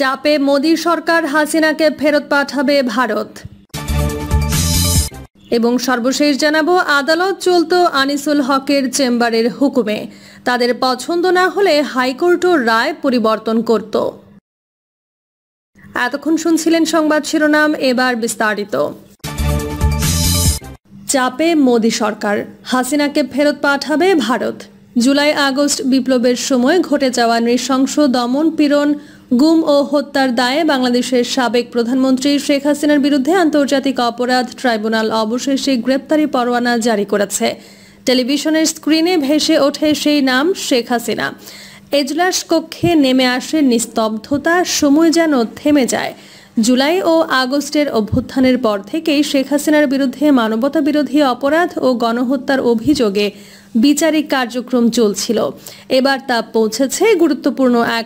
চাপে মোদি সরকার হাসিনাকে ফেরত পাঠাবে ভারত। এবং সর্বশেষ জানাবো, আদালত চলতো আনিসুল হকের চেম্বারের হুকুমে, তাদের পছন্দ না হলে হাইকোর্টও রায় পরিবর্তন করত। এতক্ষণ শুনছিলেন সংবাদ শিরোনাম, এবার বিস্তারিত। চাপে মোদি সরকার, হাসিনাকে ফেরত পাঠাবে ভারত। জুলাই আগস্ট বিপ্লবের সময় ঘটে যাওয়া নৃশংস দমন পীড়ন, গুম ও হত্যার দায়ে বাংলাদেশের সাবেক প্রধানমন্ত্রী শেখ হাসিনার বিরুদ্ধে আন্তর্জাতিক অপরাধ ট্রাইব্যুনাল অবশেষে গ্রেপ্তারি পরোয়ানা জারি করেছে। টেলিভিশনের স্ক্রিনে ভেসে ওঠে সেই নাম, শেখ হাসিনা। এজলাস কক্ষে নেমে আসে নিস্তব্ধতা, সময় যেন থেমে যায়। জুলাই ও আগস্টের অভ্যুত্থানের পর থেকেই শেখ হাসিনার বিরুদ্ধে মানবতা বিরোধী অপরাধ ও গণহত্যার অভিযোগে বিচারিক কার্যক্রম চলছিল। এবার তা পৌঁছেছে গুরুত্বপূর্ণ এক